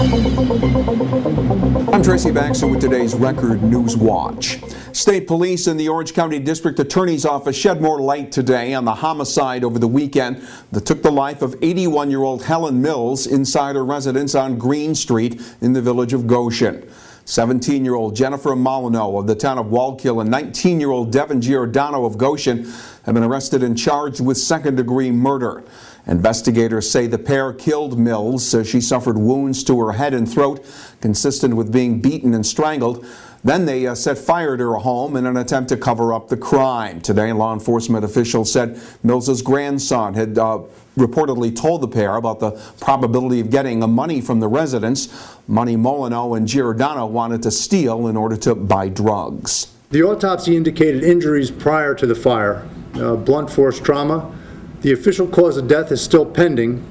I'm Tracy Baxter with today's Record Newswatch. State police and the Orange County District Attorney's Office shed more light today on the homicide over the weekend that took the life of 81-year-old Helen Mills inside her residence on Green Street in the village of Goshen. 17-year-old Jennifer Molyneux of the town of Wallkill and 19-year-old Devin Giordano of Goshen have been arrested and charged with second-degree murder. Investigators say the pair killed Mills as she suffered wounds to her head and throat consistent with being beaten and strangled. Then they set fire to her home in an attempt to cover up the crime. Today, law enforcement officials said Mills's grandson had reportedly told the pair about the probability of getting money from the residence, money Molyneux and Giordano wanted to steal in order to buy drugs. The autopsy indicated injuries prior to the fire, blunt force trauma. The official cause of death is still pending,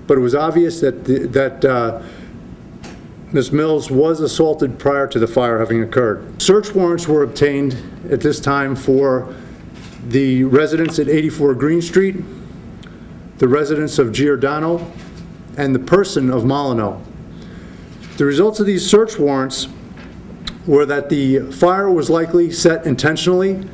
but it was obvious that Ms. Mills was assaulted prior to the fire having occurred. Search warrants were obtained at this time for the residence at 84 Green Street, the residence of Giordano, and the person of Molyneux. The results of these search warrants were that the fire was likely set intentionally,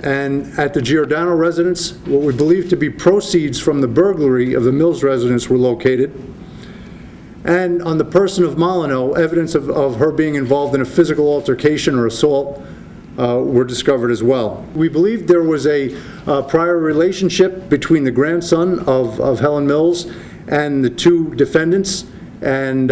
and at the Giordano residence, what we believe to be proceeds from the burglary of the Mills residence were located. And on the person of Molyneux, evidence of her being involved in a physical altercation or assault were discovered as well. We believe there was a prior relationship between the grandson of Helen Mills and the two defendants, and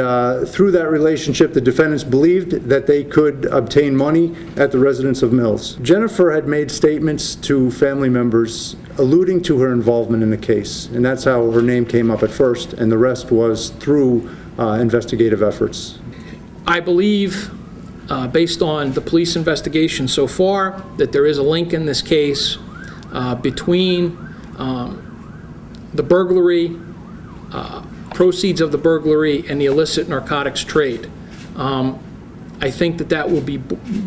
through that relationship the defendants believed that they could obtain money at the residence of Mills. Jennifer had made statements to family members alluding to her involvement in the case, and that's how her name came up at first, and the rest was through investigative efforts. I believe, based on the police investigation so far, that there is a link in this case between the burglary, proceeds of the burglary, and the illicit narcotics trade. I think that will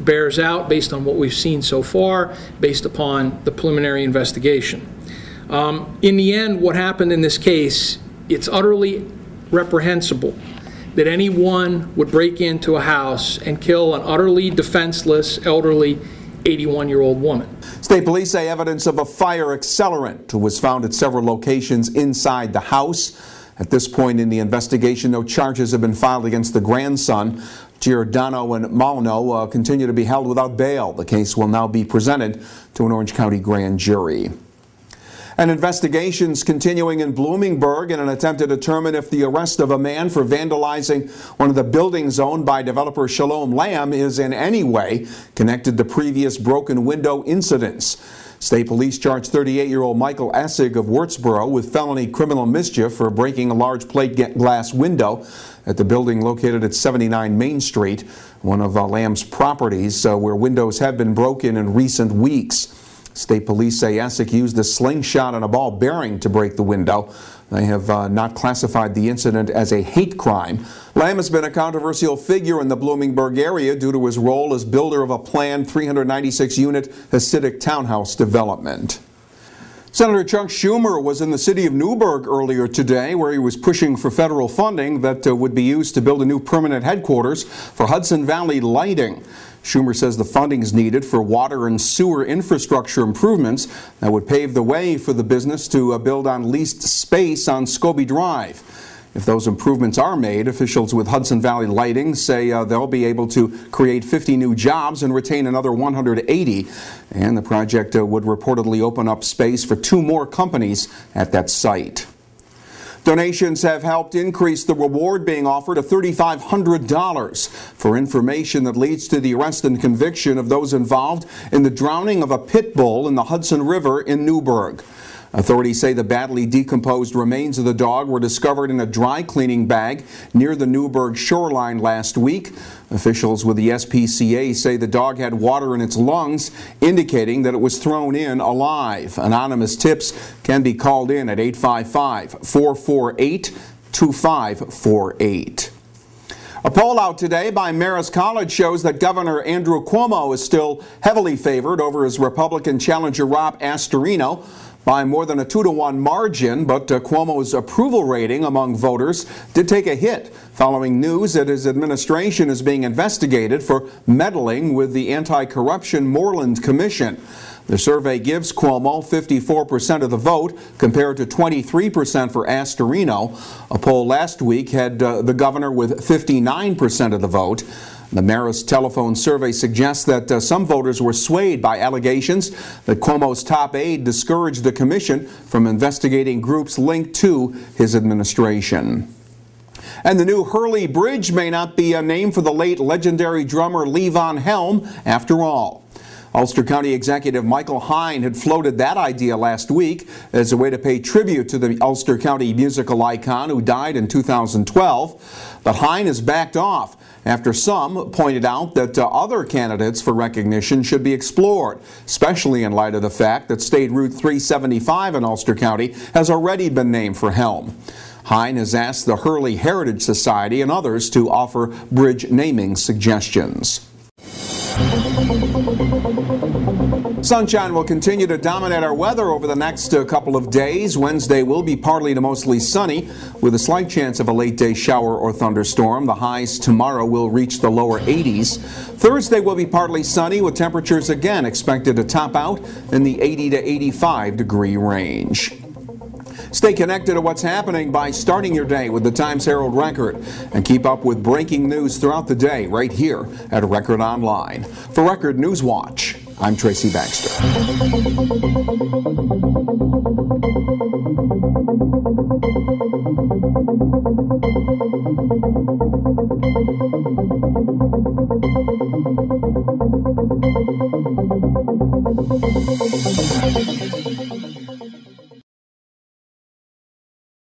bears out based on what we've seen so far, based upon the preliminary investigation. In the end, what happened in this case, it's utterly reprehensible that anyone would break into a house and kill an utterly defenseless, elderly 81-year-old woman. State police say evidence of a fire accelerant was found at several locations inside the house. At this point in the investigation, no charges have been filed against the grandson. Giordano and Molyneux continue to be held without bail. The case will now be presented to an Orange County grand jury. And investigations continuing in Bloomingburg in an attempt to determine if the arrest of a man for vandalizing one of the buildings owned by developer Shalom Lamb is in any way connected to previous broken window incidents. State police charged 38-year-old Michael Essig of Wurtsboro with felony criminal mischief for breaking a large plate glass window at the building located at 79 Main Street, one of Lamb's properties where windows have been broken in recent weeks. State police say Essig used a slingshot and a ball bearing to break the window. They have not classified the incident as a hate crime. Lamb has been a controversial figure in the Bloomingburg area due to his role as builder of a planned 396-unit Hasidic townhouse development. Senator Chuck Schumer was in the city of Newburgh earlier today, where he was pushing for federal funding that would be used to build a new permanent headquarters for Hudson Valley Lighting. Schumer says the funding is needed for water and sewer infrastructure improvements that would pave the way for the business to build on leased space on Scobie Drive. If those improvements are made, officials with Hudson Valley Lighting say they'll be able to create 50 new jobs and retain another 180. And the project would reportedly open up space for 2 more companies at that site. Donations have helped increase the reward being offered of $3,500 for information that leads to the arrest and conviction of those involved in the drowning of a pit bull in the Hudson River in Newburgh. Authorities say the badly decomposed remains of the dog were discovered in a dry cleaning bag near the Newburgh shoreline last week. Officials with the SPCA say the dog had water in its lungs, indicating that it was thrown in alive. Anonymous tips can be called in at 855-448-2548. A poll out today by Marist College shows that Governor Andrew Cuomo is still heavily favored over his Republican challenger Rob Astorino. by more than a 2-to-1 margin, but Cuomo's approval rating among voters did take a hit following news that his administration is being investigated for meddling with the anti-corruption Moreland Commission. The survey gives Cuomo 54% of the vote compared to 23% for Astorino. A poll last week had the governor with 59% of the vote. The Marist telephone survey suggests that some voters were swayed by allegations that Cuomo's top aide discouraged the commission from investigating groups linked to his administration. And the new Hurley Bridge may not be a name for the late legendary drummer Levon Helm after all. Ulster County Executive Michael Hine had floated that idea last week as a way to pay tribute to the Ulster County musical icon who died in 2012. But Hine has backed off after some pointed out that other candidates for recognition should be explored, especially in light of the fact that State Route 375 in Ulster County has already been named for Helm. Hine has asked the Hurley Heritage Society and others to offer bridge naming suggestions. Sunshine will continue to dominate our weather over the next couple of days. Wednesday will be partly to mostly sunny with a slight chance of a late day shower or thunderstorm. The highs tomorrow will reach the lower 80s. Thursday will be partly sunny with temperatures again expected to top out in the 80 to 85 degree range. Stay connected to what's happening by starting your day with the Times-Herald Record and keep up with breaking news throughout the day right here at Record Online. For Record Newswatch, I'm Tracy Baxter.